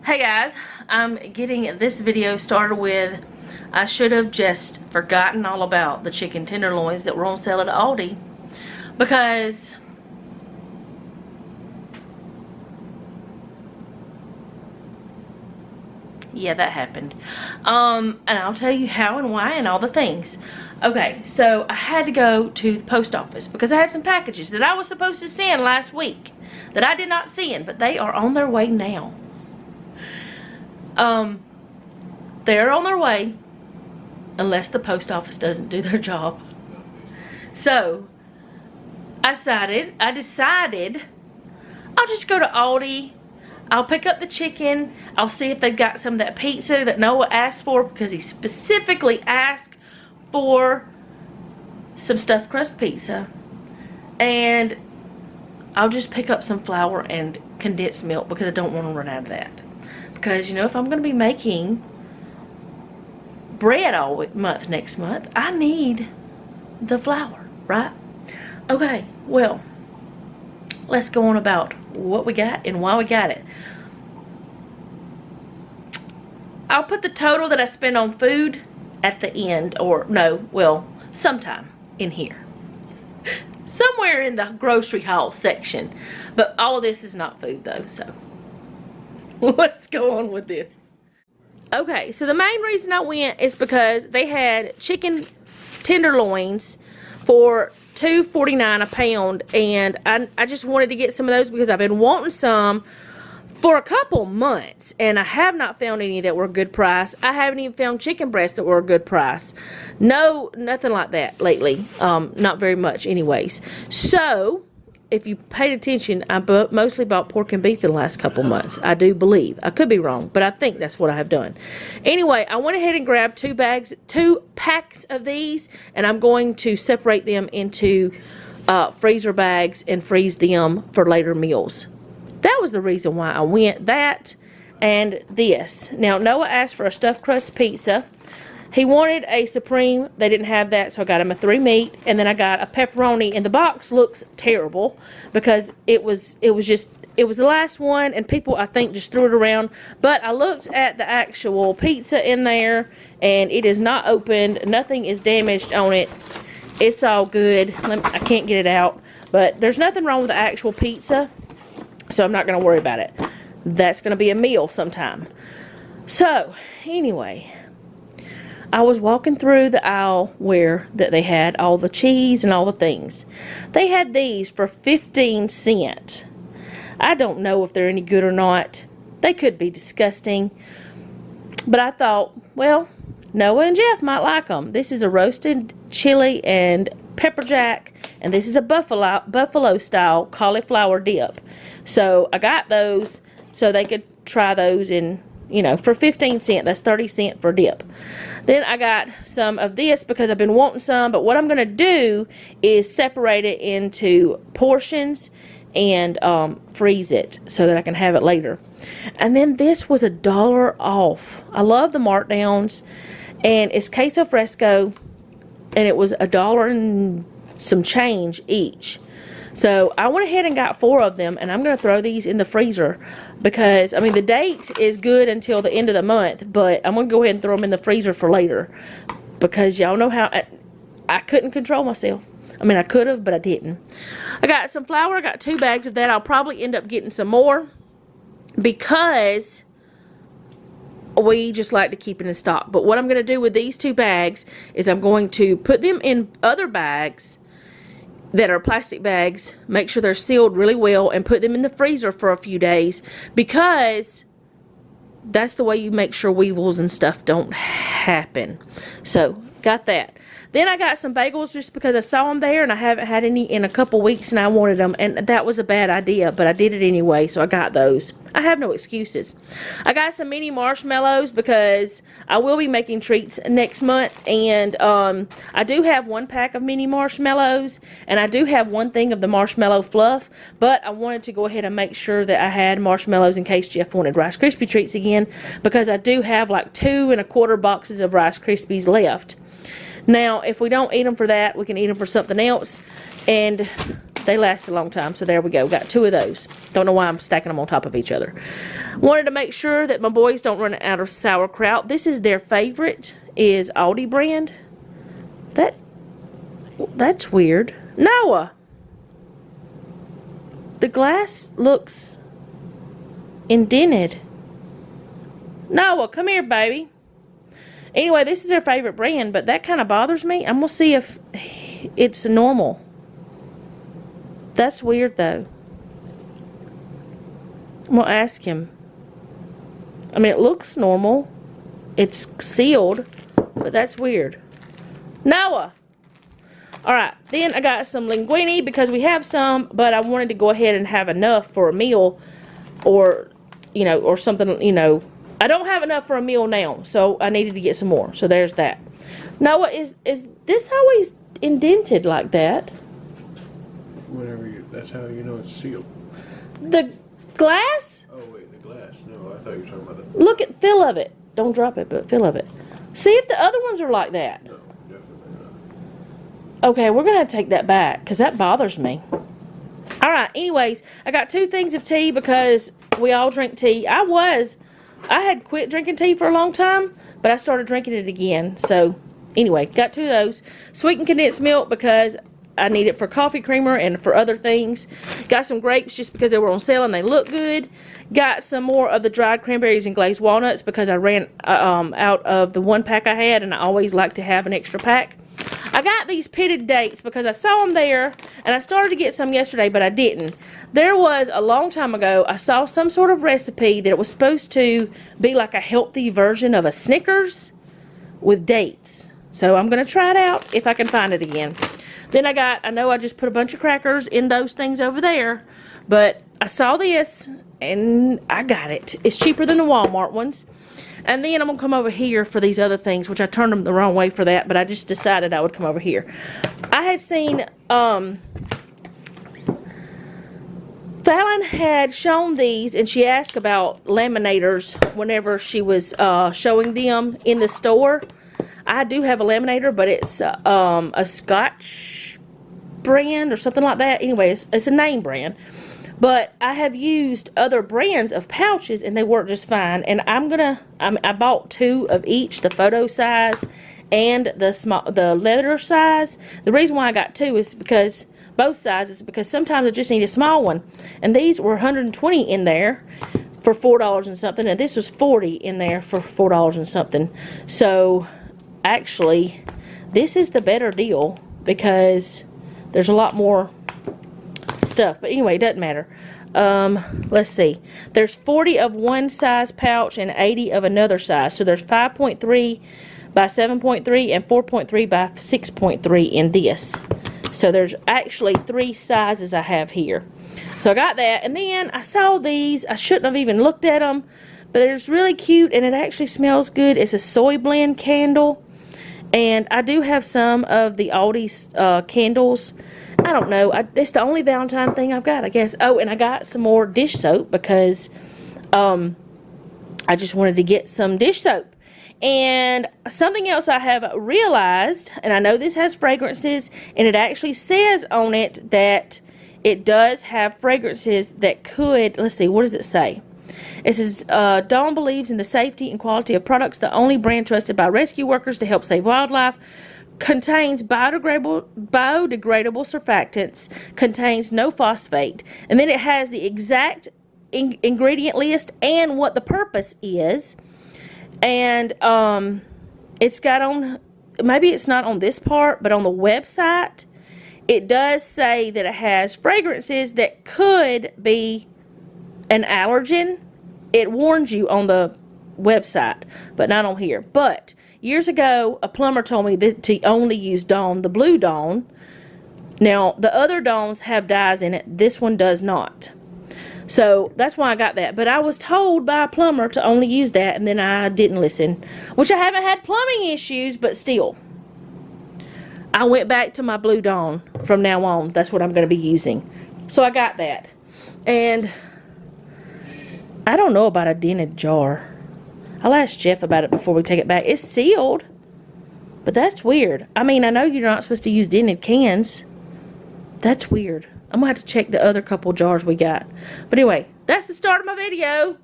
Hey guys, I'm getting this video started with, I should have just forgotten all about the chicken tenderloins that were on sale at Aldi, because yeah, that happened. And I'll tell you how and why and all the things. Okay, so I had to go to the post office because I had some packages that I was supposed to send last week that I did not send, but they are on their way now. They're on their way unless the post office doesn't do their job. So I decided I'll just go to Aldi. I'll pick up the chicken. I'll see if they've got some of that pizza that Noah asked for, because he specifically asked for some stuffed crust pizza. And I'll just pick up some flour and condensed milk because I don't want to run out of that. Because, you know, if I'm going to be making bread all month next month, I need the flour, right? Okay, well, let's go on about what we got and why we got it. I'll put the total that I spend on food at the end, or no, well, sometime in here. Somewhere in the grocery haul section. But all of this is not food though, so let's go on with this. Okay, so the main reason I went is because they had chicken tenderloins for $2.49 a pound, and I just wanted to get some of those because I've been wanting some for a couple months, and I have not found any that were a good price. I haven't even found chicken breasts that were a good price. No, nothing like that lately. Not very much anyways. So if you paid attention, I mostly bought pork and beef in the last couple months. I do believe. I could be wrong, but I think that's what I have done. Anyway, I went ahead and grabbed two packs of these, and I'm going to separate them into freezer bags and freeze them for later meals. That was the reason why I went. That and this. Now, Noah asked for a stuffed crust pizza. He wanted a supreme. They didn't have that, so I got him a 3-meat, and then I got a pepperoni. And the box looks terrible because it was the last one, and people, I think, just threw it around. But I looked at the actual pizza in there, and it is not opened. Nothing is damaged on it. It's all good. I can't get it out, but there's nothing wrong with the actual pizza, so I'm not going to worry about it. That's going to be a meal sometime. So anyway, I was walking through the aisle where they had all the cheese and all the things. They had these for 15 cents. I don't know if they're any good or not. They could be disgusting. But I thought, well, Noah and Jeff might like them. This is a roasted chili and pepper jack, and this is a buffalo style cauliflower dip. So I got those so they could try those in, you know, for 15 cents. That's 30 cents for dip. Then I got some of this because I've been wanting some, but what I'm going to do is separate it into portions and freeze it so that I can have it later. And then this was $1 off. I love the markdowns, and it's queso fresco, and it was $1 and some change each. So I went ahead and got 4 of them, and I'm going to throw these in the freezer because, I mean, the date is good until the end of the month, but I'm going to go ahead and throw them in the freezer for later because y'all know how I couldn't control myself. I mean, I could have, but I didn't. I got some flour. I got 2 bags of that. I'll probably end up getting some more because we just like to keep it in stock. But what I'm going to do with these 2 bags is I'm going to put them in other bags that are plastic bags, make sure they're sealed really well, and put them in the freezer for a few days, because that's the way you make sure weevils and stuff don't happen. So got that. Then I got some bagels just because I saw them there and I haven't had any in a couple weeks and I wanted them, and that was a bad idea, but I did it anyway, so I got those. I have no excuses. I got some mini marshmallows because I will be making treats next month, and I do have 1 pack of mini marshmallows, and I do have 1 thing of the marshmallow fluff, but I wanted to go ahead and make sure that I had marshmallows in case Jeff wanted Rice Krispie treats again, because I do have like 2 1/4 boxes of Rice Krispies left. Now, if we don't eat them for that, we can eat them for something else. And They last a long time, so there we go. Got 2 of those. Don't know why I'm stacking them on top of each other. Wanted to make sure that my boys don't run out of sauerkraut. This is their favorite, is Aldi brand. That's weird. Noah! The glass looks indented. Noah, come here, baby. Anyway, this is their favorite brand, but that kind of bothers me. I'm going to see if it's normal. That's weird, though. I'm going to ask him. I mean, it looks normal. It's sealed, but that's weird. Noah! Alright, then I got some linguine because we have some, but I wanted to go ahead and have enough for a meal or, you know, or something, you know. I don't have enough for a meal now, so I needed to get some more. So there's that. Noah, is this always indented like that? That's how you know it's sealed. The glass? Oh wait, the glass. No, I thought you were talking about the... Look at feel of it. Don't drop it, but feel of it. See if the other ones are like that. No, definitely not. Okay, we're going to have to take that back because that bothers me. Alright, anyways, I got 2 things of tea because we all drink tea. I had quit drinking tea for a long time, but I started drinking it again. So, anyway, got 2 of those. Sweetened condensed milk because I need it for coffee creamer and for other things. Got some grapes just because they were on sale and they look good. Got some more of the dried cranberries and glazed walnuts because I ran out of the 1 pack I had, and I always like to have an extra pack. I got these pitted dates because I saw them there, and I started to get some yesterday, but I didn't. There was, a long time ago, I saw some sort of recipe that it was supposed to be like a healthy version of a Snickers with dates. So I'm going to try it out if I can find it again. Then I know I just put a bunch of crackers in those things over there, but I saw this, and I got it. It's cheaper than the Walmart ones. And then I'm going to come over here for these other things, which I turned them the wrong way for that, but I just decided I would come over here. I had seen, Fallon had shown these, and she asked about laminators whenever she was showing them in the store. I do have a laminator, but it's a Scotch brand or something like that. Anyway, it's a name brand. But I have used other brands of pouches, and they work just fine. And I bought 2 of each, the photo size and the leather size. The reason why I got 2 is because both sizes, because sometimes I just need a small one. And these were $120 in there for $4 and something, and this was $40 in there for $4 and something. So actually, this is the better deal because there's a lot more stuff. But anyway, it doesn't matter. Let's see. There's 40 of one size pouch and 80 of another size. So there's 5.3 by 7.3 and 4.3 by 6.3 in this. So there's actually 3 sizes I have here. So I got that, and then I saw these. I shouldn't have even looked at them, but it's really cute, and it actually smells good. It's a soy blend candle, and I do have some of the Aldi candles. I don't know. It's the only Valentine thing I've got, I guess. Oh, and I got some more dish soap because I just wanted to get some dish soap. And something else I have realized, and I know this has fragrances, and it actually says on it that it does have fragrances that could, let's see, what does it say? It says, Dawn believes in the safety and quality of products, the only brand trusted by rescue workers to help save wildlife. Contains biodegradable surfactants, contains no phosphate. And then it has the exact ingredient list and what the purpose is. And it's got on, maybe it's not on this part, but on the website, it does say that it has fragrances that could be an allergen. It warns you on the website, but not on here. But years ago, a plumber told me that to only use Dawn, the blue Dawn. Now, the other Dawns have dyes in it. This one does not. So that's why I got that. But I was told by a plumber to only use that, and then I didn't listen. Which I haven't had plumbing issues, but still. I went back to my blue Dawn from now on. That's what I'm going to be using. So I got that. And I don't know about a dented jar. I'll ask Jeff about it before we take it back. It's sealed. But that's weird. I mean, I know you're not supposed to use dented cans. That's weird. I'm gonna have to check the other couple jars we got. But anyway, that's the start of my video.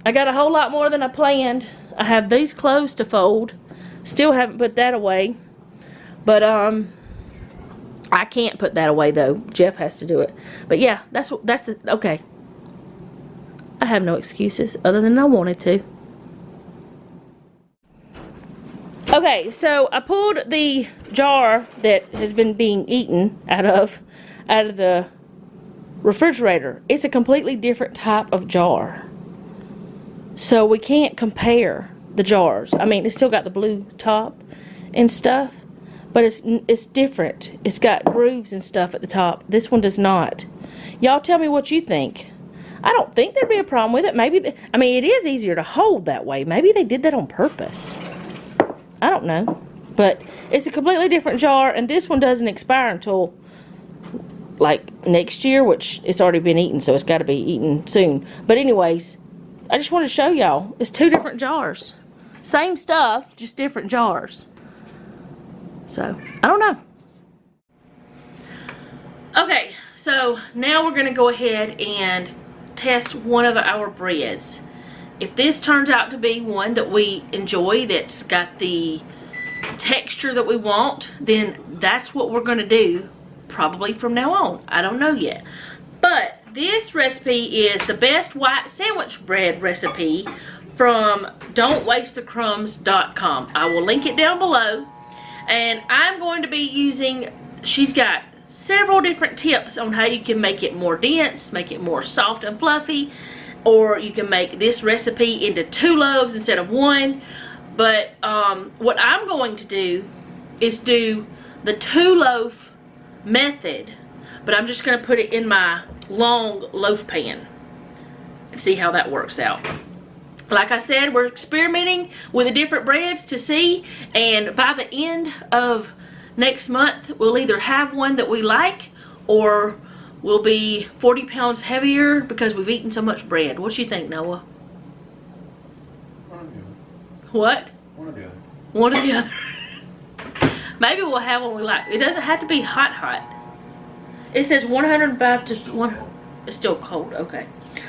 I got a whole lot more than I planned. I have these clothes to fold. Still haven't put that away. But I can't put that away though. Jeff has to do it. But yeah, okay. I have no excuses other than I wanted to. Okay, so I pulled the jar that has been being eaten out of the refrigerator. It's a completely different type of jar. So we can't compare the jars. I mean, it's still got the blue top and stuff, but it's different. It's got grooves and stuff at the top. This one does not. Y'all tell me what you think. I don't think there'd be a problem with it. Maybe, I mean, it is easier to hold that way. Maybe they did that on purpose. I don't know. But it's a completely different jar, and this one doesn't expire until like next year, which it's already been eaten, so it's got to be eaten soon. But anyways, I just want to show y'all. It's two different jars. Same stuff, just different jars. So, I don't know. Okay, so now we're going to go ahead and test one of our breads. If this turns out to be one that we enjoy, that's got the texture that we want, then that's what we're going to do probably from now on. I don't know yet. But this recipe is the best white sandwich bread recipe from don'twastethecrumbs.com. I will link it down below. And I'm going to be using, she's got several different tips on how you can make it more dense, make it more soft and fluffy, or you can make this recipe into 2 loaves instead of 1. But what I'm going to do is do the 2 loaf method, but I'm just going to put it in my long loaf pan and see how that works out. Like I said, we're experimenting with the different breads to see, and by the end of next month we'll either have one that we like, or we'll be 40 pounds heavier because we've eaten so much bread. What you think, Noah? One or the other. What? One or the other. One or the other. Maybe we'll have one we like. It doesn't have to be hot. It says 105 to 1. It's still cold. Okay.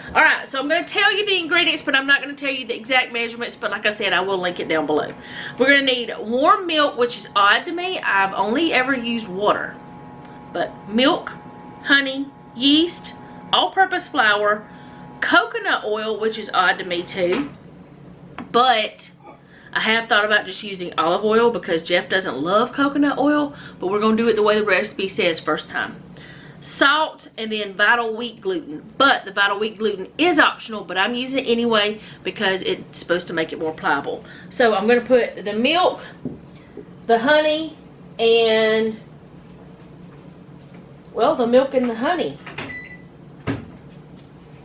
Alright, so I'm going to tell you the ingredients, but I'm not going to tell you the exact measurements, but like I said, I will link it down below. We're going to need warm milk, which is odd to me. I've only ever used water. But milk, honey, yeast, all-purpose flour, coconut oil, which is odd to me too. But I have thought about just using olive oil because Jeff doesn't love coconut oil, but we're going to do it the way the recipe says first time. Salt, and then vital wheat gluten. But the vital wheat gluten is optional, but I'm using it anyway because it's supposed to make it more pliable. So I'm going to put the milk, the honey, and, well, the milk and the honey.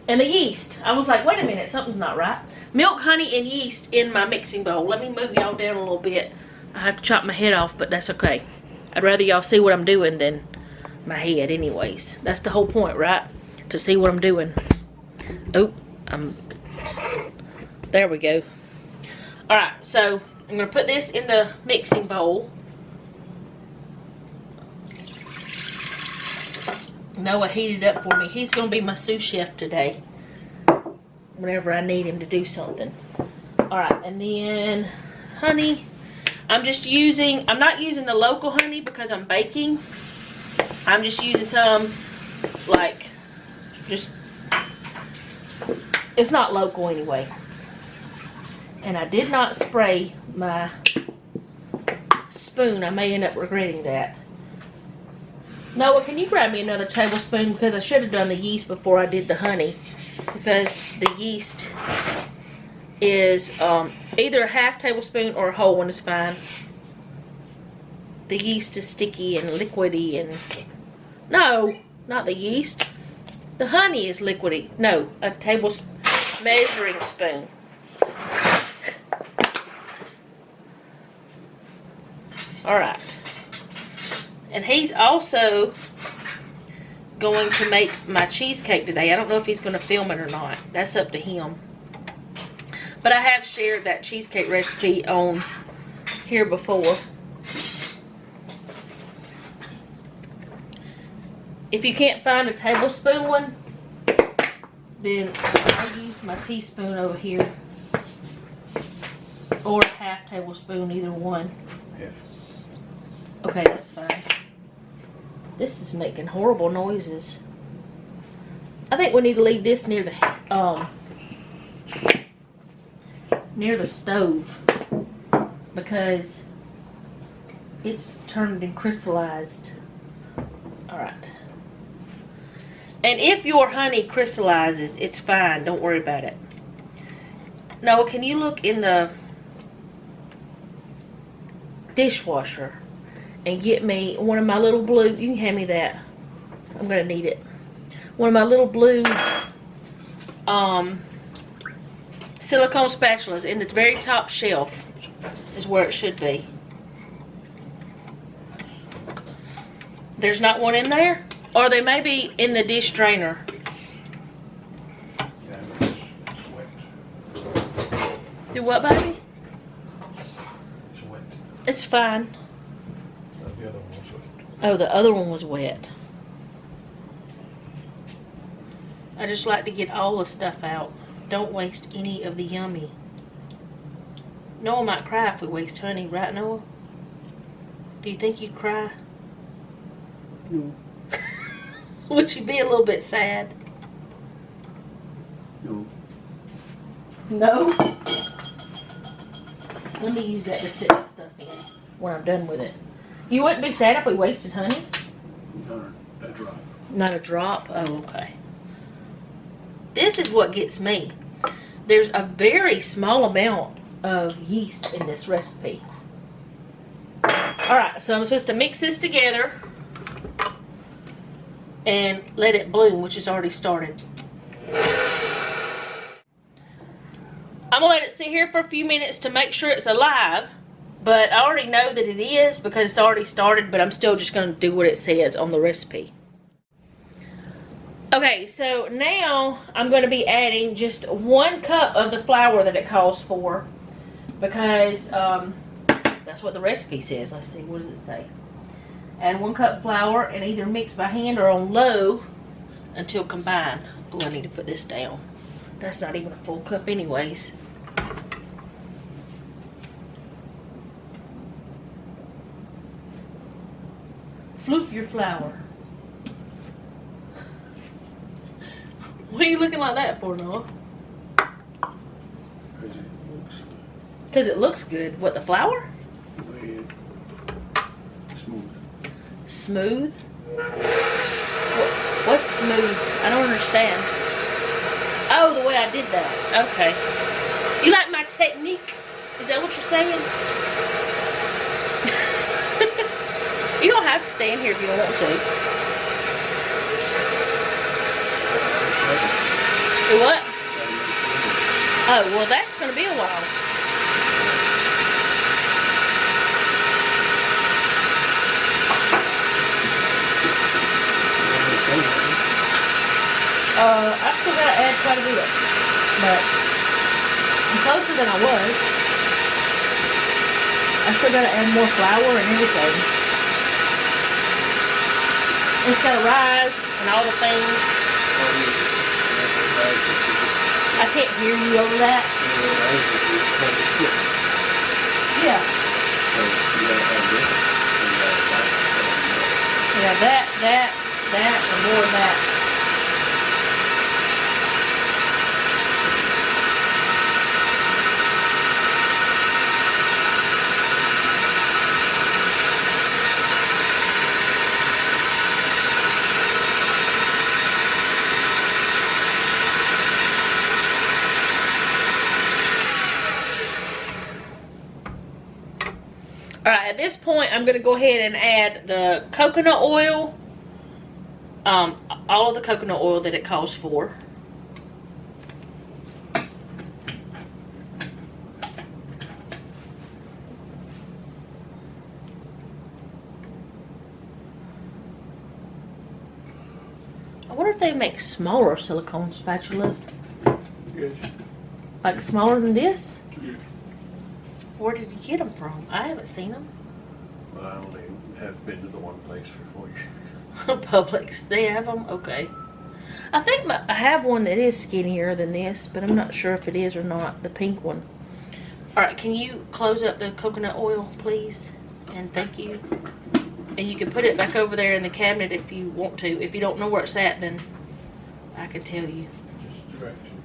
And the yeast. I was like, wait a minute, something's not right. Milk, honey, and yeast in my mixing bowl. Let me move y'all down a little bit. I have to chop my head off, but that's okay. I'd rather y'all see what I'm doing than my head anyways. That's the whole point, right? To see what I'm doing. Oh, there we go. Alright, so I'm going to put this in the mixing bowl. Noah heated up for me. He's going to be my sous chef today whenever I need him to do something. Alright, and then honey. I'm not using the local honey because I'm baking. I'm just using some, like, it's not local anyway. And I did not spray my spoon. I may end up regretting that. Noah, can you grab me another tablespoon? Because I should have done the yeast before I did the honey. Because the yeast is either a half tablespoon or a whole one is fine. The yeast is sticky and liquidy and... No, not the yeast. The honey is liquidy. No, a measuring spoon. Alright. And he's also going to make my cheesecake today. I don't know if he's going to film it or not. That's up to him. But I have shared that cheesecake recipe on here before. If you can't find a tablespoon one, then I'll use my teaspoon over here. Or a half tablespoon, either one. Yes. Okay, that's fine. This is making horrible noises. I think we need to leave this near the stove because it's turned and crystallized. Alright. And if your honey crystallizes, it's fine. Don't worry about it. Noah, can you look in the dishwasher and get me one of my little blue, you can hand me that. I'm going to need it. One of my little blue silicone spatulas in the very top shelf is where it should be. There's not one in there? Or they may be in the dish drainer. Yeah, it's wet. Do what, baby? It's wet. It's fine. The other one was wet. Oh, the other one was wet. I just like to get all the stuff out. Don't waste any of the yummy. Noah might cry if we waste honey, right, Noah? Do you think you'd cry? No. Would you be a little bit sad? No. No? Let me use that to sit that stuff in when I'm done with it. You wouldn't be sad if we wasted honey? Not a drop. Not a drop? Oh, okay. This is what gets me. There's a very small amount of yeast in this recipe. Alright, so I'm supposed to mix this together and let it bloom, which has already started. I'm going to let it sit here for a few minutes to make sure it's alive, but I already know that it is because it's already started, but I'm still just going to do what it says on the recipe. Okay, so now I'm going to be adding just 1 cup of the flour that it calls for because that's what the recipe says. Let's see, what does it say? Add 1 cup flour and either mix by hand or on low until combined. Oh, I need to put this down. That's not even a full cup anyways. Floof your flour. What are you looking like that for, Noah? Because it looks good. What, the flour? Smooth. Smooth? What's smooth? I don't understand. Oh, the way I did that. Okay. You like my technique? Is that what you're saying? You don't have to stay in here if you don't want to. What? Oh, well, that's going to be a while. I still got to add quite a bit, but I'm closer than I was. I still got to add more flour and everything. It's got to rise and all the things. I can't hear you over that. Yeah. Yeah, that, and more of that. Alright, at this point, I'm going to go ahead and add the coconut oil. All of the coconut oil that it calls for. I wonder if they make smaller silicone spatulas. Yes. Like smaller than this? Yes. Where did you get them from? I haven't seen them. Well, I only have been to the one place for 4 years. Publix, they have them? Okay. I think I have one that is skinnier than this, but I'm not sure if it is or not, the pink one. Alright, can you close up the coconut oil, please? And thank you. And you can put it back over there in the cabinet if you want to. If you don't know where it's at, then I can tell you. Just direction.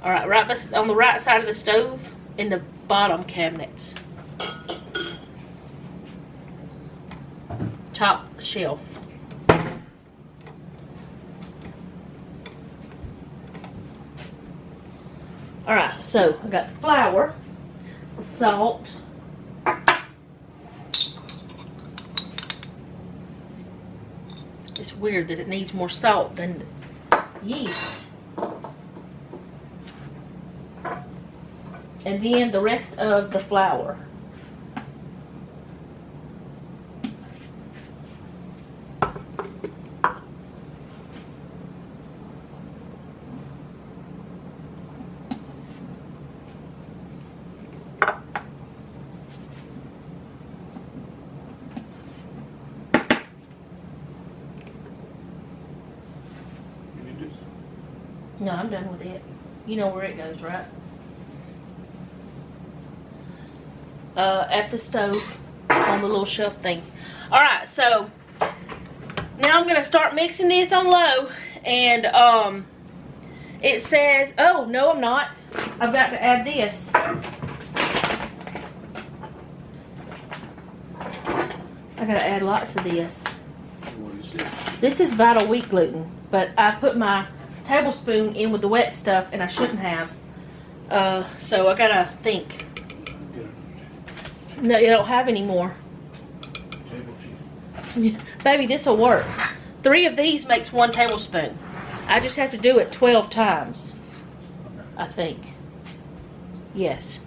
Alright, right on the right side of the stove, in the bottom cabinets. Top shelf. Alright, so I got the flour, the salt, it's weird that it needs more salt than yeast. And then the rest of the flour. No, I'm done with it. You know where it goes, right? At the stove on the little shelf thing. Alright, so now I'm going to start mixing this on low. And it says, oh, no I'm not. I've got to add this. I got to add lots of this. What is this? This is Vital Wheat gluten, but I put my tablespoon in with the wet stuff and I shouldn't have. So I gotta think. No, you don't have any more. Table cheese. Baby, this will work. 3 of these makes 1 tablespoon. I just have to do it 12 times. Okay. I think. Yes.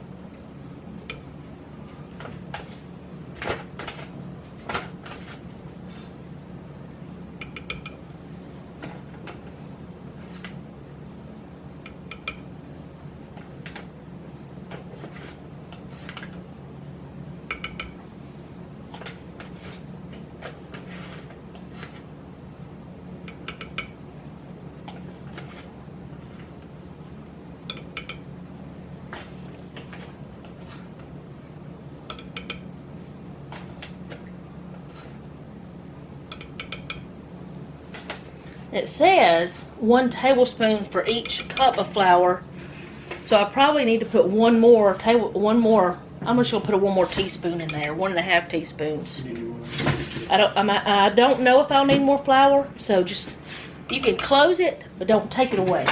It says 1 tablespoon for each cup of flour, so I probably need to put one more. I'm just gonna put one more teaspoon in there, 1.5 teaspoons. I don't know if I'll need more flour, so just you can close it, but don't take it away.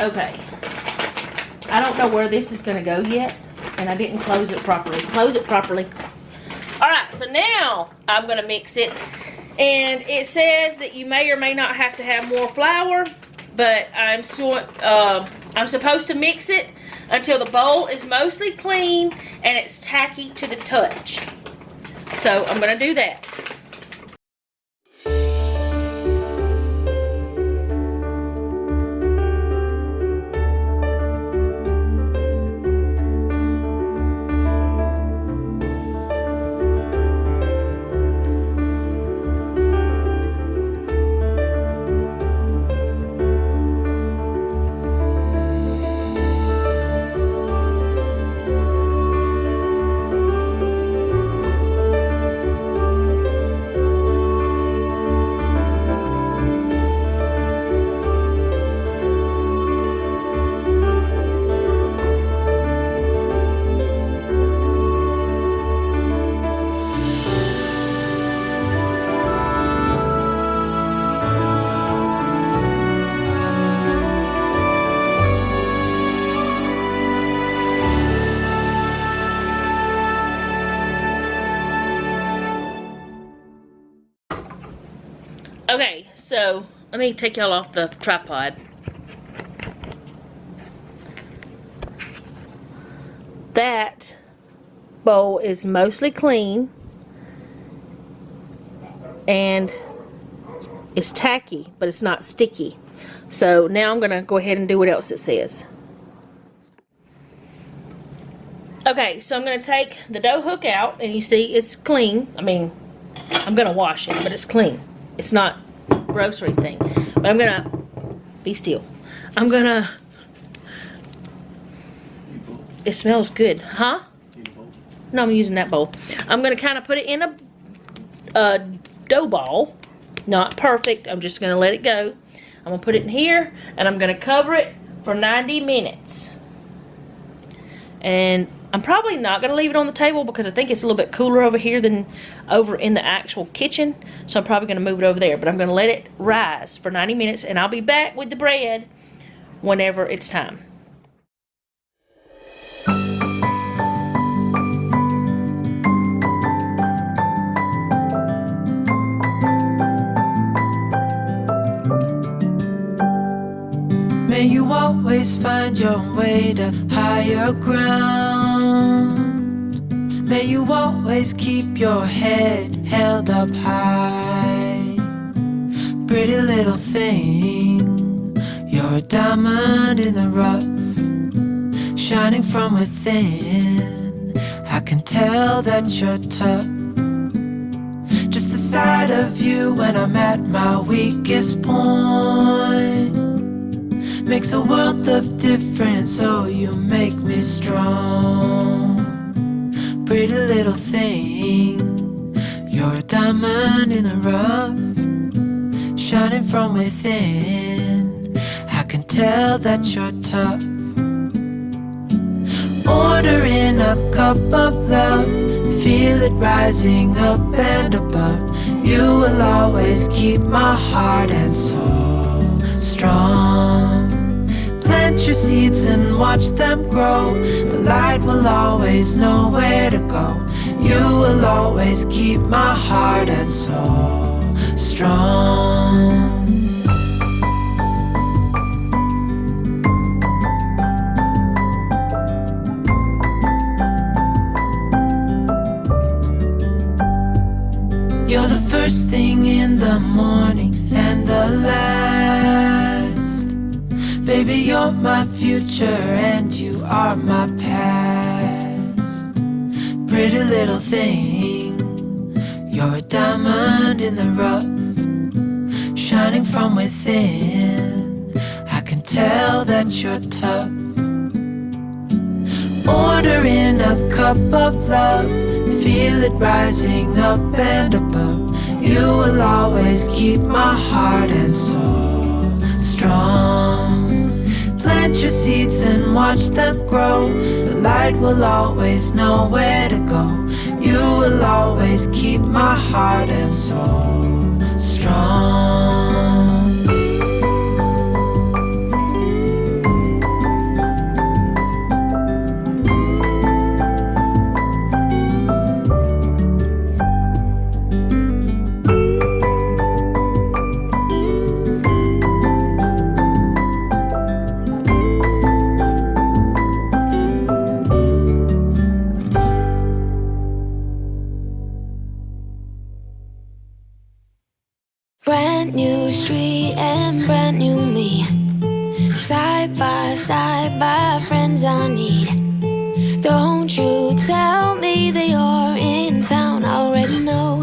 Okay. I don't know where this is gonna go yet, and I didn't close it properly. Close it properly. Alright, so now I'm going to mix it. And it says that you may or may not have to have more flour, but I'm supposed to mix it until the bowl is mostly clean and it's tacky to the touch. So I'm going to do that. Okay, so let me take y'all off the tripod. That bowl is mostly clean and it's tacky, but it's not sticky. So now I'm gonna go ahead and do what else it says. Okay, so I'm going to take the dough hook out, and you see it's clean. I mean, I'm going to wash it, but it's clean. It's not grocery thing. But I'm going to, be still. I'm going to, it smells good. Huh? No, I'm using that bowl. I'm going to kind of put it in a dough ball. Not perfect. I'm just going to let it go. I'm going to put it in here, and I'm going to cover it for 90 minutes. And I'm probably not going to leave it on the table because I think it's a little bit cooler over here than over in the actual kitchen. So I'm probably going to move it over there. But I'm going to let it rise for 90 minutes, and I'll be back with the bread whenever it's time. May you always find your way to higher ground. May you always keep your head held up high. Pretty little thing, you're a diamond in the rough, shining from within. I can tell that you're tough. Just the sight of you when I'm at my weakest point makes a world of difference, oh, you make me strong. Pretty little thing, you're a diamond in the rough, shining from within. I can tell that you're tough. Ordering a cup of love, feel it rising up and above. You will always keep my heart and soul strong. Plant your seeds and watch them grow. The light will always know where to go. You will always keep my heart and soul strong. You're the first thing in the morning and the last. Baby, you're my future and you are my past. Pretty little thing, you're a diamond in the rough, shining from within. I can tell that you're tough. Ordering a cup of love, feel it rising up and above. You will always keep my heart and soul strong. Plant your seeds and watch them grow. The light will always know where to go. You will always keep my heart and soul strong. Brand new street and brand new me, side by friends I need. Don't you tell me that you're in town, I already know,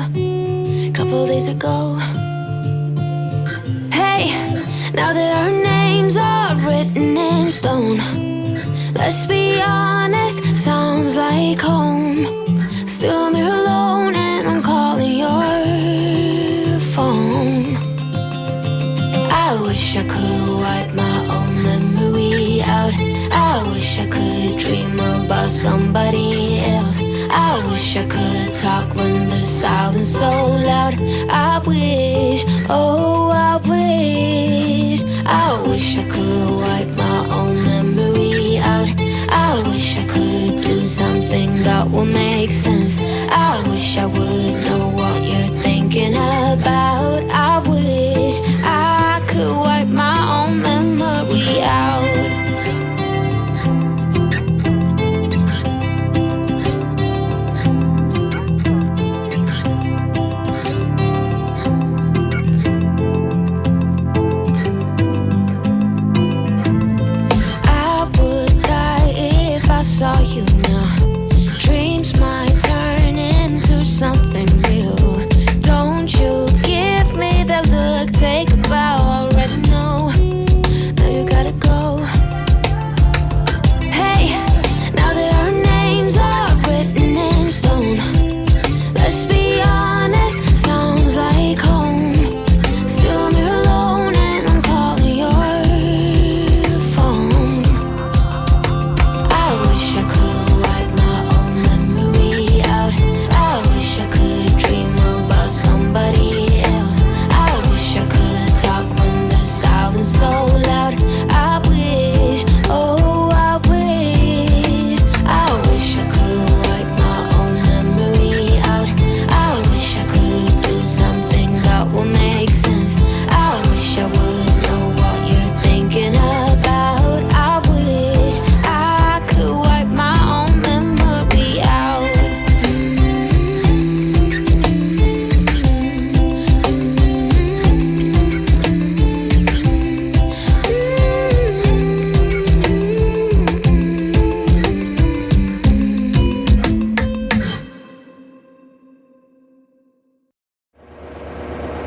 couple days ago. Hey, now that our names are written in stone, let's be honest, sounds like home. Still I'm here alone and I'm calling your phone. I wish I could wipe my own memory out. I wish I could dream about somebody else. I wish I could talk when the silence so loud. I wish, oh I wish. I wish I could wipe my own memory out. I wish I could do something that will make sense. I wish I would know what you're thinking about. I wish I could wipe my own memory out. I would die if I saw you now.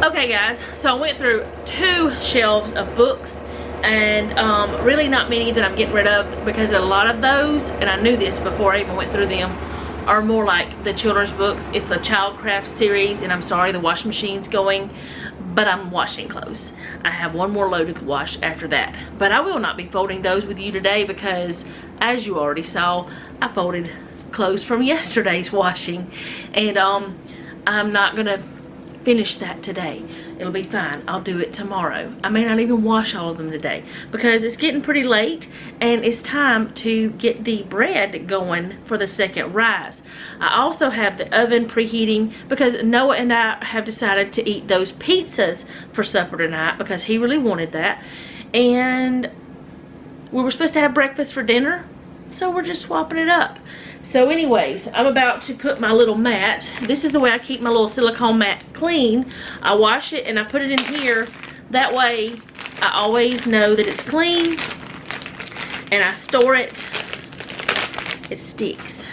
Okay guys, so I went through 2 shelves of books, and really not many that I'm getting rid of, because a lot of those, and I knew this before I even went through them, are more like the children's books. It's the Childcraft series, and I'm sorry the washing machine's going, but I'm washing clothes. I have one more load to wash after that, but I will not be folding those with you today, because as you already saw, I folded clothes from yesterday's washing, and I'm not gonna finish that today. It'll be fine. I'll do it tomorrow. I may not even wash all of them today, because it's getting pretty late and it's time to get the bread going for the second rise. I also have the oven preheating, because Noah and I have decided to eat those pizzas for supper tonight, because he really wanted that, and we were supposed to have breakfast for dinner, so we're just swapping it up. So anyways, I'm about to put my little mat. This is the way I keep my little silicone mat clean. I wash it and I put it in here. That way I always know that it's clean, and I store it. It sticks.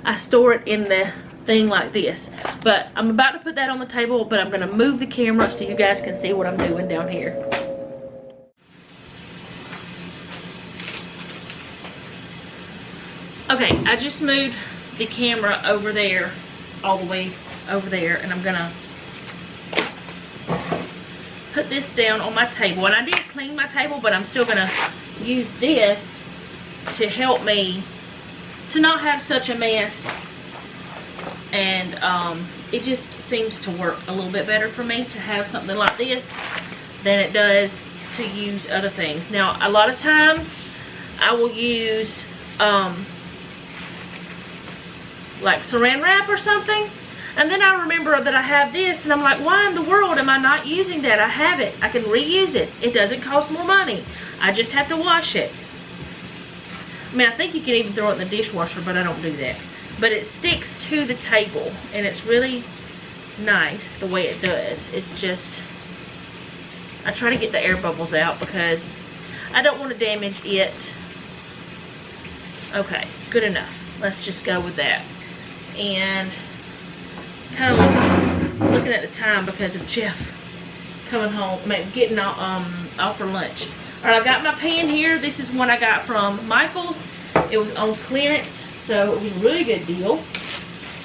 I store it in the thing like this. But I'm about to put that on the table, but I'm going to move the camera so you guys can see what I'm doing down here. Okay, I just moved the camera over there, all the way over there, and I'm gonna put this down on my table. And I did clean my table, but I'm still gonna use this to help me to not have such a mess. And it just seems to work a little bit better for me to have something like this than it does to use other things. Now, a lot of times I will use like saran wrap or something, and then I remember that I have this, and I'm like, why in the world am I not using that? I have it. I can reuse it. It doesn't cost more money. I just have to wash it. I mean, I think you can even throw it in the dishwasher, but I don't do that. But it sticks to the table, and it's really nice the way it does. It's just, I try to get the air bubbles out because I don't want to damage it. Okay, good enough. Let's just go with that. And kind of looking at the time because of Jeff coming home, getting off for lunch. All right, I got my pan here. This is one I got from Michael's. It was on clearance, so it was a really good deal.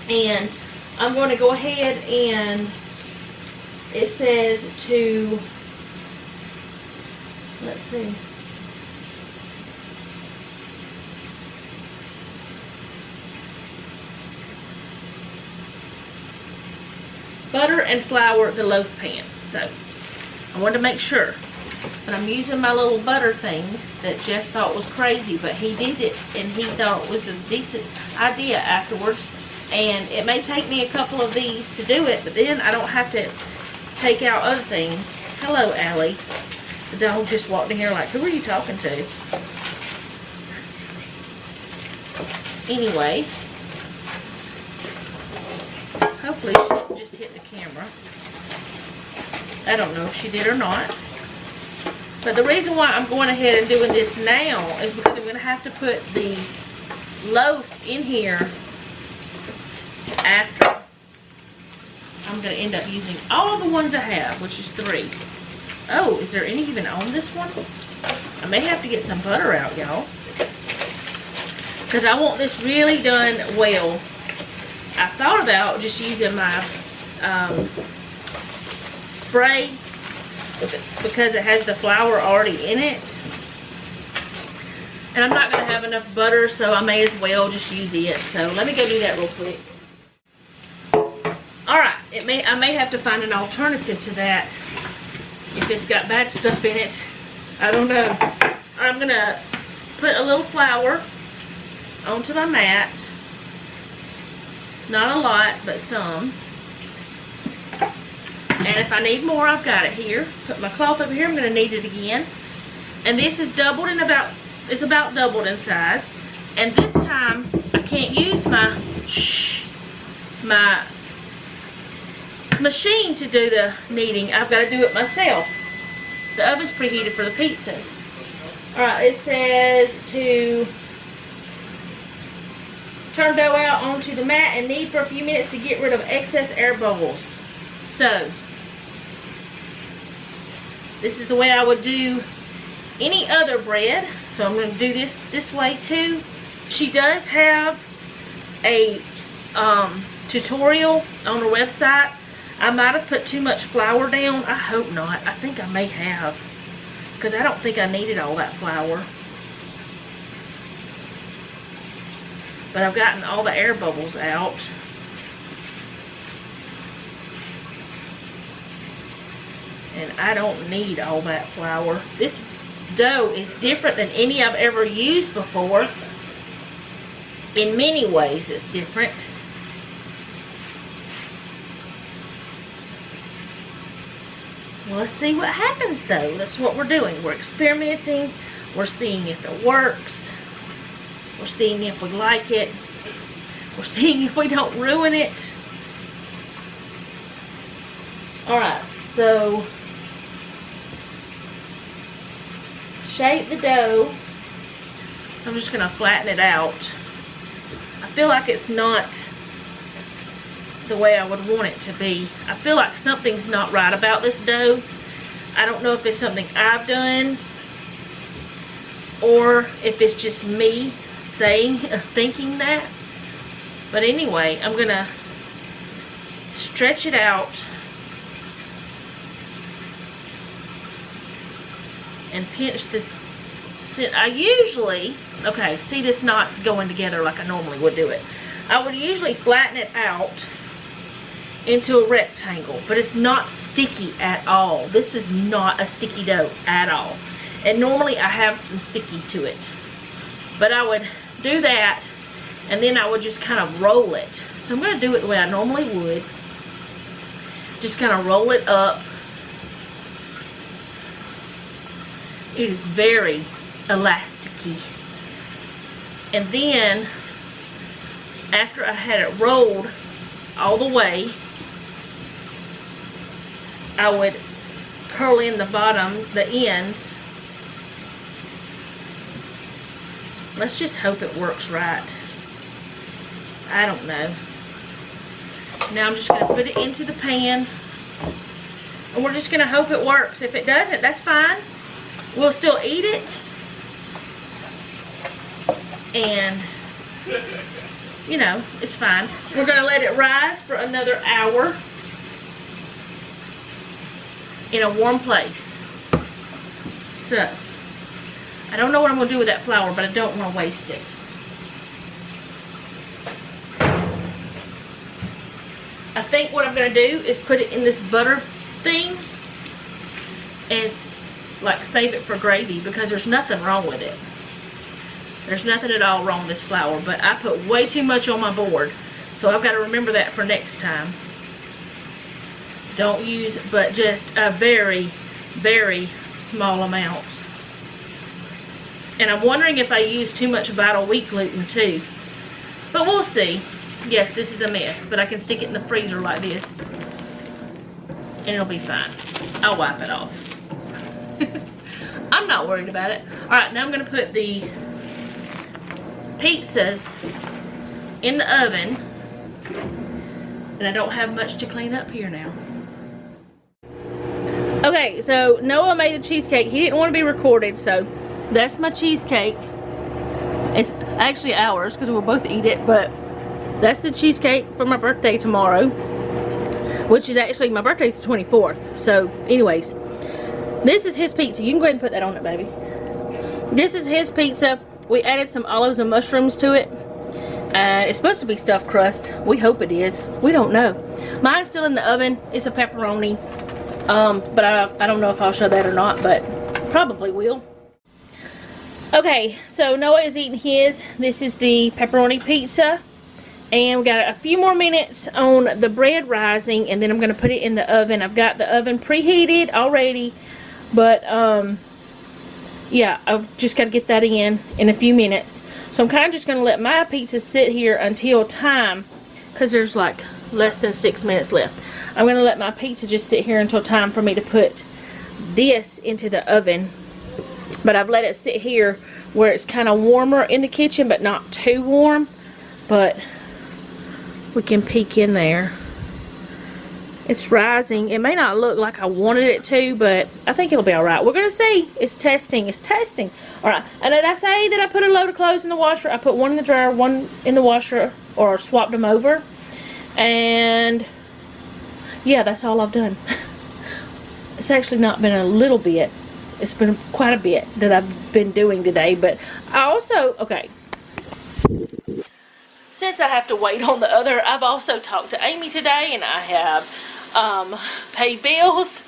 And I'm going to go ahead, and it says to, let's see, butter and flour the loaf pan. So I wanted to make sure. But I'm using my little butter things that Jeff thought was crazy, but he did it and he thought it was a decent idea afterwards. And it may take me a couple of these to do it, but then I don't have to take out other things. Hello, Allie. The dog just walked in here like, who are you talking to? Anyway, hopefully she didn't just hit the camera. I don't know if she did or not. But the reason why I'm going ahead and doing this now is because I'm going to have to put the loaf in here after. I'm going to end up using all the ones I have, which is 3. Oh, is there any even on this one? I may have to get some butter out, y'all. Because I want this really done well. I thought about just using my spray because it has the flour already in it. And I'm not going to have enough butter, so I may as well just use it. So let me go do that real quick. Alright, I may have to find an alternative to that if it's got bad stuff in it. I don't know. I'm going to put a little flour onto my mat. Not a lot, but some. And if I need more, I've got it here. Put my cloth over here. I'm going to knead it again. And this is doubled in it's about doubled in size. And this time, I can't use my machine to do the kneading. I've got to do it myself. The oven's preheated for the pizzas. Alright, it says to turn dough out onto the mat and knead for a few minutes to get rid of excess air bubbles. So, This is the way I would do any other bread. So I'm going to do this way too. She does have a tutorial on her website. I might have put too much flour down. I hope not. I think I may have, because I don't think I needed all that flour. But I've gotten all the air bubbles out. And I don't need all that flour. This dough is different than any I've ever used before. In many ways it's different. Well, let's see what happens though. That's what we're doing. We're experimenting. We're seeing if it works. We're seeing if we like it. We're seeing if we don't ruin it. Alright, so shape the dough. So I'm just going to flatten it out. I feel like it's not the way I would want it to be. I feel like something's not right about this dough. I don't know if it's something I've done or if it's just me thinking that. But anyway, I'm going to stretch it out and pinch this. I usually, okay, see this not going together like I normally would do it. I would usually flatten it out into a rectangle, but it's not sticky at all. This is not a sticky dough at all. And normally I have some sticky to it. But I would do that, and then I would just kind of roll it. So I'm going to do it the way I normally would. Just kind of roll it up. It is very elasticy. And then after I had it rolled all the way, I would curl in the bottom, the ends. Let's just hope it works right. I don't know. Now I'm just going to put it into the pan, and we're just going to hope it works. If it doesn't, that's fine. We'll still eat it. And, you know, it's fine. We're going to let it rise for another hour in a warm place. So, I don't know what I'm going to do with that flour, but I don't want to waste it. I think what I'm going to do is put it in this butter thing and like save it for gravy, because there's nothing wrong with it. There's nothing at all wrong with this flour, but I put way too much on my board, so I've got to remember that for next time. Don't use but just a very, very small amount. And I'm wondering if I use too much vital wheat gluten too. But we'll see. Yes, this is a mess, but I can stick it in the freezer like this and it'll be fine. I'll wipe it off. I'm not worried about it. Alright, now I'm going to put the pizzas in the oven. And I don't have much to clean up here now. Okay, so Noah made a cheesecake. He didn't want to be recorded, so that's my cheesecake. It's actually ours because we'll both eat it, but that's the cheesecake for my birthday tomorrow, which is actually, my birthday's the 24th. So anyways, this is his pizza. You can go ahead and put that on it, baby. This is his pizza. We added some olives and mushrooms to it. It's supposed to be stuffed crust. We hope it is. We don't know. Mine's still in the oven. It's a pepperoni. But I don't know if I'll show that or not, but probably will. Okay, so Noah is eating his. This is the pepperoni pizza. And we got a few more minutes on the bread rising, and then I'm going to put it in the oven. I've got the oven preheated already, but yeah, I've just got to get that in a few minutes. So I'm kind of just going to let my pizza sit here until time, because there's like less than 6 minutes left. I'm going to let my pizza just sit here until time for me to put this into the oven. But I've let it sit here where it's kind of warmer in the kitchen, but not too warm. But we can peek in there It's rising. It may not look like I wanted it to, but I think it'll be alright. We're going to see. It's testing. It's testing. Alright. And did I say that I put a load of clothes in the washer? I put one in the dryer, one in the washer, or swapped them over. And yeah, that's all I've done. It's actually not been a little bit. It's been quite a bit that I've been doing today. But I also, okay, since I have to wait on the other, I've also talked to Amy today, and I have paid bills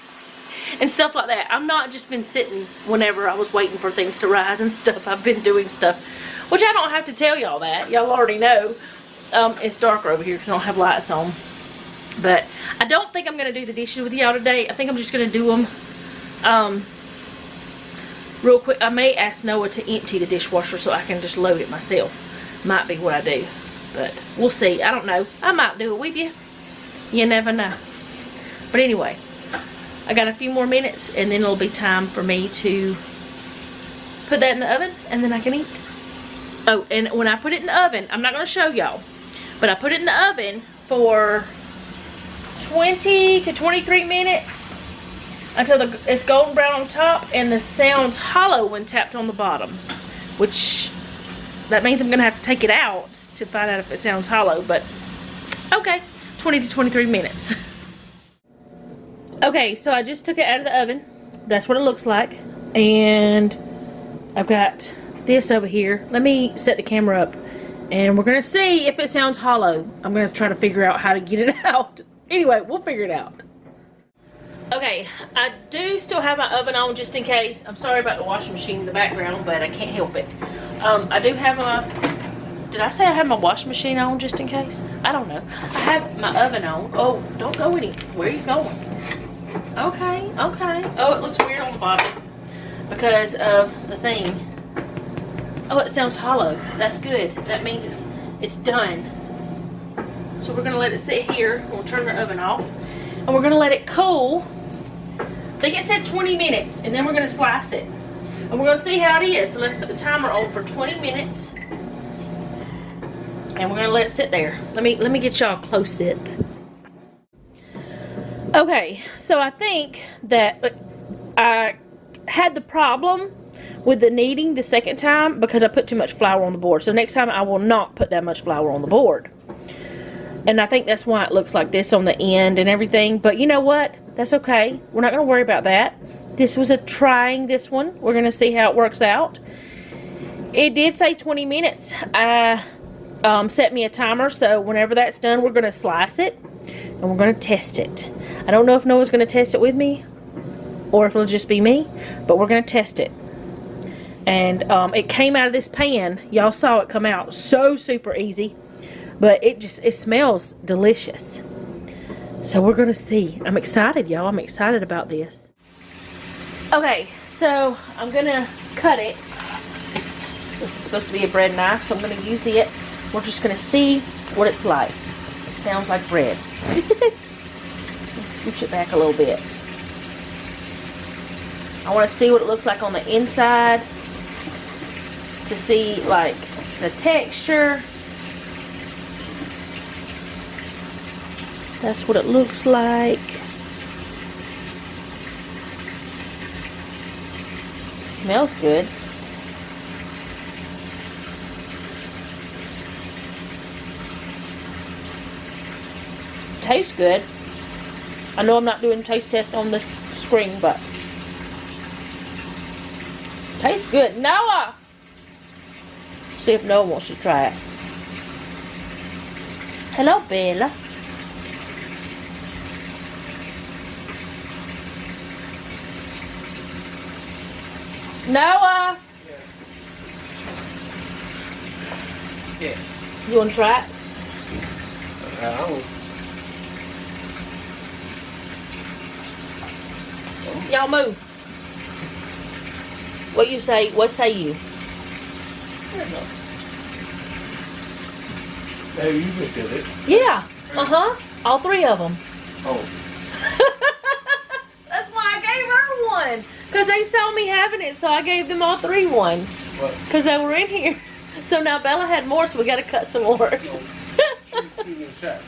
and stuff like that. I've not just been sitting whenever I was waiting for things to rise and stuff. I've been doing stuff, which I don't have to tell y'all that. Y'all already know. It's darker over here because I don't have lights on. But I don't think I'm going to do the dishes with y'all today. I think I'm just going to do them real quick. I may ask Noah to empty the dishwasher so I can just load it myself. Might be what I do. But we'll see. I don't know. I might do it with you. You never know. But anyway, I got a few more minutes and then it'll be time for me to put that in the oven and then I can eat. Oh, and when I put it in the oven, I'm not going to show y'all, but I put it in the oven for 20 to 23 minutes until it's golden brown on top and the sound's hollow when tapped on the bottom, which that means I'm going to have to take it out to find out if it sounds hollow, but okay, 20 to 23 minutes. Okay, so I just took it out of the oven. That's what it looks like. And I've got this over here. Let me set the camera up and we're gonna see if it sounds hollow. I'm gonna try to figure out how to get it out. Anyway, we'll figure it out. Okay, I do still have my oven on just in case. I'm sorry about the washing machine in the background, but I can't help it. I do have a... Did I say I have my washing machine on just in case? I don't know. I have my oven on. Oh, don't go in it. Where are you going? Okay, okay. Oh, it looks weird on the bottom because of the thing. Oh, it sounds hollow. That's good. That means it's done. So we're gonna let it sit here. We'll turn the oven off, and we're gonna let it cool. I think it said 20 minutes, and then we're gonna slice it, and we're gonna see how it is. So let's put the timer on for 20 minutes. And we're gonna let it sit there. Let me get y'all close up. Okay, so I think that I had the problem with the kneading the second time because I put too much flour on the board. So next time I will not put that much flour on the board. And I think that's why it looks like this on the end and everything. But you know what? That's okay. We're not gonna worry about that. This was a trying this one. We're gonna see how it works out. It did say 20 minutes. Set me a timer, so whenever that's done, we're going to slice it and we're going to test it. I don't know if Noah's going to test it with me or if it'll just be me, but we're going to test it. And it came out of this pan. Y'all saw it come out so super easy, but it smells delicious. So we're going to see. I'm excited, y'all. I'm excited about this. Okay, so I'm going to cut it. This is supposed to be a bread knife, so I'm going to use it. We're just going to see what it's like. It sounds like bread. Let's scooch it back a little bit. I want to see what it looks like on the inside to see like the texture. That's what it looks like. It smells good. Tastes good. I know I'm not doing taste test on the screen, but tastes good. Noah! See if Noah wants to try it. Hello, Bella. Noah! Yeah. You want to try it? Y'all move. What you say? What say you? Hey, you just did it. Yeah. All three of them. Oh. That's why I gave her one. Because they saw me having it, so I gave them all three one. What? Because they were in here. So now Bella had more, so we got to cut some more. She's sad.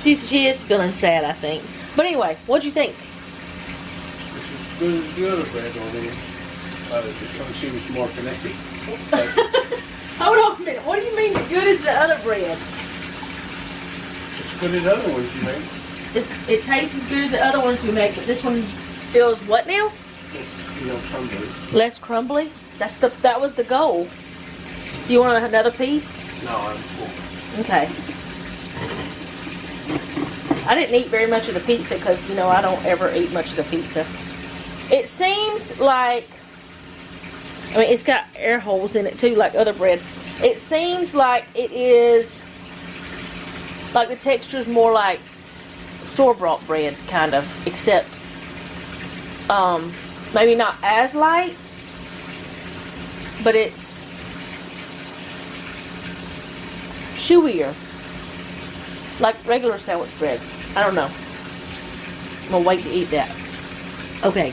She is feeling sad, I think. But anyway, what'd you think? It's as good as the other bread on there. This one seems more connected. But Hold on a minute. What do you mean as good as the other bread? it's as good as the other ones you make. It tastes as good as the other ones we make, but this one feels what now? It's, crumbly. Less crumbly? That was the goal. Do you want another piece? No, I'm full. Okay. I didn't eat very much of the pizza because, you know, I don't ever eat much of the pizza. It seems like, I mean, it's got air holes in it too, like other bread. It seems like it is, like the texture is more like store-bought bread, kind of, except maybe not as light, but it's chewier, like regular sandwich bread. I don't know. I'm gonna wait to eat that. Okay.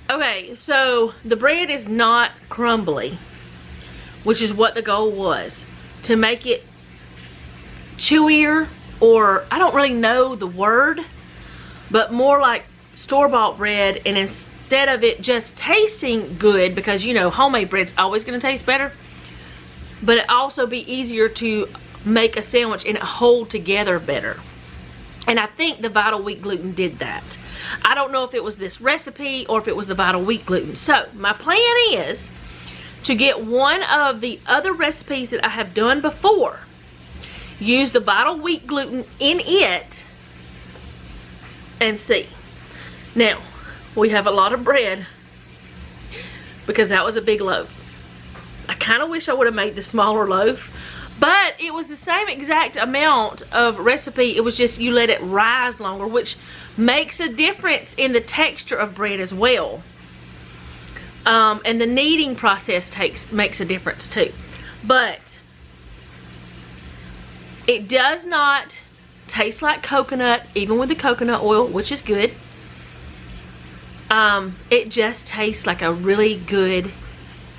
Okay, so the bread is not crumbly, which is what the goal was, to make it chewier, or I don't really know the word, but more like store-bought bread. And instead of it just tasting good, because you know homemade bread's always going to taste better, but it also be easier to make a sandwich and it hold together better. And I think the Vital Wheat gluten did that. I don't know if it was this recipe or if it was the Vital Wheat gluten. So my plan is to get one of the other recipes that I have done before, use the Vital Wheat gluten in it, and see. Now, we have a lot of bread because that was a big loaf. I kind of wish I would have made the smaller loaf, but it was the same exact amount of recipe. It was just you let it rise longer, which makes a difference in the texture of bread as well. And the kneading process makes a difference too. But it does not taste like coconut, even with the coconut oil, which is good. It just tastes like a really good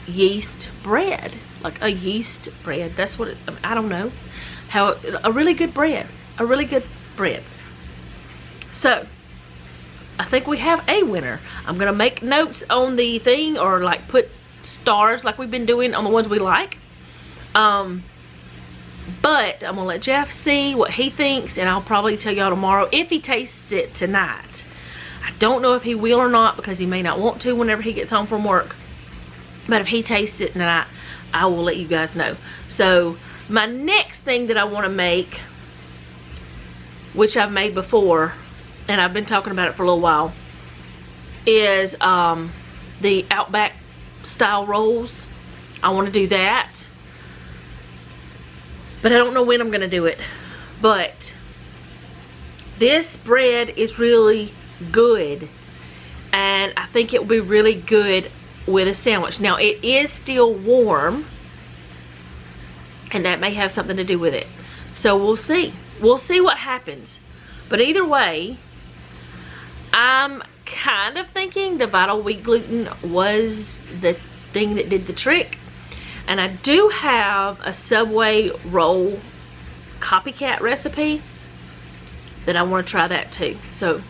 yeast bread, like a yeast bread. That's what it, I don't know how, a really good bread, So I think we have a winner. I'm gonna make notes on the thing, or like put stars like we've been doing on the ones we like. But I'm gonna let Jeff see what he thinks, and I'll probably tell y'all tomorrow if he tastes it tonight. I don't know if he will or not, because he may not want to whenever he gets home from work. But if he tastes it tonight, I will let you guys know. So my next thing that I want to make, which I've made before, and I've been talking about it for a little while, is the Outback style rolls. I want to do that, but I don't know when I'm going to do it. But this bread is really good, and I think it will be really good with a sandwich. Now it is still warm, and that may have something to do with it. So we'll see what happens. But either way, I'm kind of thinking the Vital Wheat gluten was the thing that did the trick. And I do have a Subway roll copycat recipe that I want to try that too. So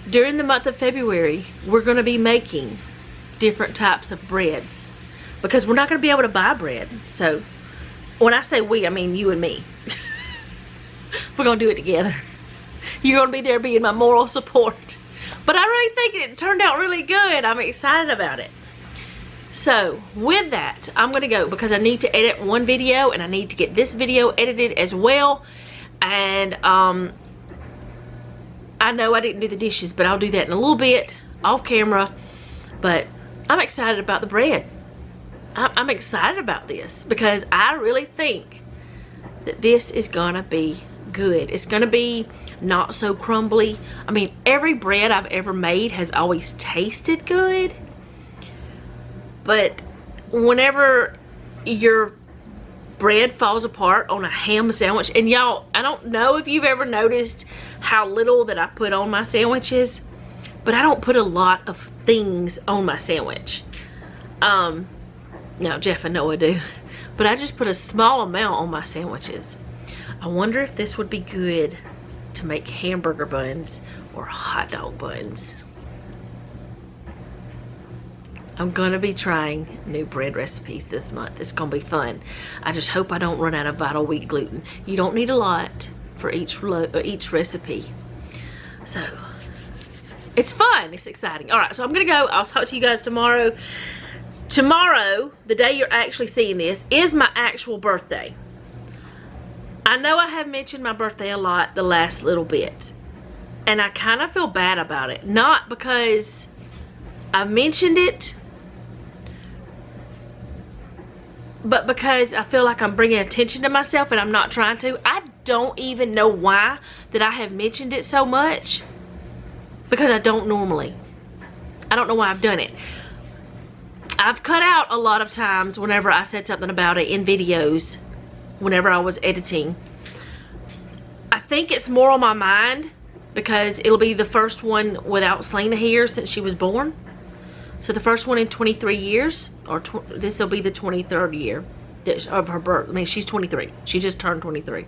during the month of February, we're going to be making different types of breads, because we're not going to be able to buy bread. So when I say we, I mean you and me. We're going to do it together. You're going to be there being my moral support. But I really think it turned out really good. I'm excited about it. So with that, I'm going to go, because I need to edit one video, and I need to get this video edited as well. And I know I didn't do the dishes, but I'll do that in a little bit off camera. But I'm excited about the bread. I'm excited about this, because I really think that this is gonna be good. It's gonna be not so crumbly. I mean, every bread I've ever made has always tasted good, but whenever your bread falls apart on a ham sandwich, and y'all, I don't know if you've ever noticed how little that I put on my sandwiches, but I don't put a lot of things on my sandwich. Now Jeff and Noah do, but I just put a small amount on my sandwiches. I wonder if this would be good to make hamburger buns or hot dog buns. I'm gonna be trying new bread recipes this month. It's gonna be fun. I just hope I don't run out of Vital Wheat gluten. You don't need a lot for each recipe. So, it's fun, it's exciting. All right, so I'm gonna go. I'll talk to you guys tomorrow. Tomorrow, the day you're actually seeing this, is my actual birthday. I know I have mentioned my birthday a lot the last little bit, and I kind of feel bad about it. Not because I mentioned it, but because I feel like I'm bringing attention to myself and I'm not trying to. I don't even know why that I have mentioned it so much, because I don't normally. I don't know why I've done it. I've cut out a lot of times whenever I said something about it in videos, whenever I was editing. I think it's more on my mind because it'll be the first one without Selena here since she was born. So the first one in 23 years, or this will be the 23rd year of her birth. I mean, she's 23. She just turned 23.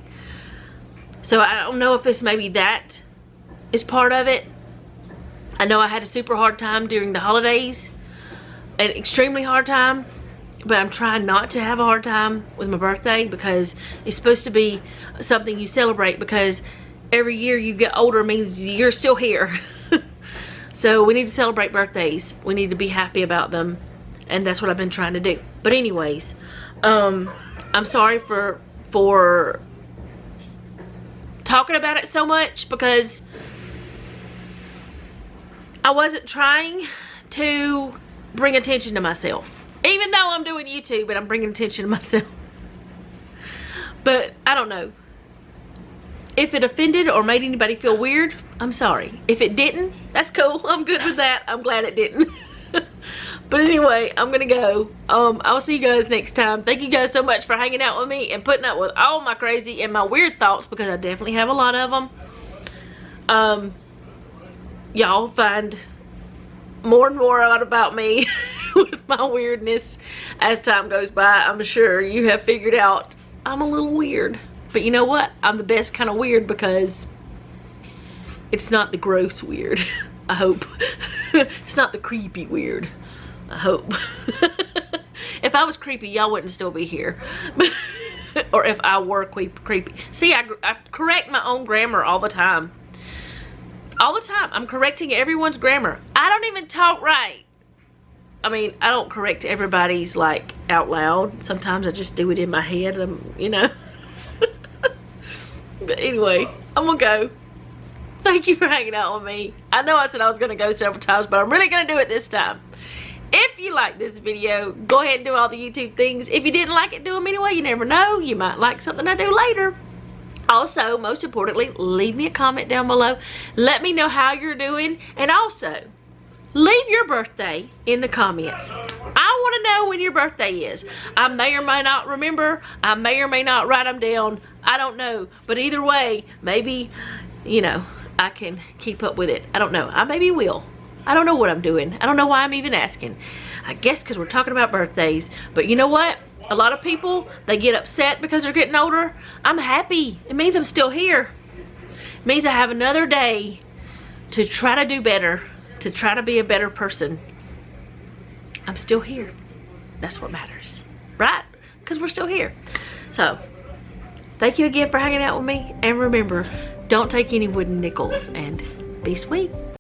So I don't know if it's maybe that is part of it. I know I had a super hard time during the holidays, an extremely hard time, but I'm trying not to have a hard time with my birthday because it's supposed to be something you celebrate, because every year you get older means you're still here. So we need to celebrate birthdays. We need to be happy about them, and that's what I've been trying to do. But anyways, I'm sorry for talking about it so much, because I wasn't trying to bring attention to myself. Even though I'm doing YouTube and I'm bringing attention to myself. But I don't know. If it offended or made anybody feel weird, I'm sorry. If it didn't, that's cool. I'm good with that. I'm glad it didn't. But anyway, I'm gonna go. I'll see you guys next time. Thank you guys so much for hanging out with me and putting up with all my crazy and my weird thoughts, because I definitely have a lot of them. Y'all find more and more out about me with my weirdness as time goes by. I'm sure you have figured out I'm a little weird. But you know what? I'm the best kind of weird, because it's not the gross weird. I hope. It's not the creepy weird. I hope. If I was creepy, y'all wouldn't still be here. Or if I were creepy. See, I correct my own grammar all the time. All the time. I'm correcting everyone's grammar. I don't even talk right. I mean, I don't correct everybody's like out loud. Sometimes I just do it in my head, you know. But anyway, I'm gonna go. Thank you for hanging out with me. I know I said I was gonna go several times, but I'm really gonna do it this time. If you like this video, go ahead and do all the YouTube things. If you didn't like it, do them anyway. You never know. You might like something I do later. Also, most importantly, leave me a comment down below. Let me know how you're doing. And also, leave your birthday in the comments. I want to know when your birthday is. I may or may not remember. I may or may not write them down. I don't know. But either way, maybe, you know, I can keep up with it. I don't know. I maybe will. I don't know what I'm doing. I don't know why I'm even asking. I guess because we're talking about birthdays. But you know what? A lot of people, they get upset because they're getting older. I'm happy. It means I'm still here. It means I have another day to try to do better. To try to be a better person. I'm still here. That's what matters, right? Because we're still here. So, thank you again for hanging out with me. And remember, don't take any wooden nickels, and be sweet.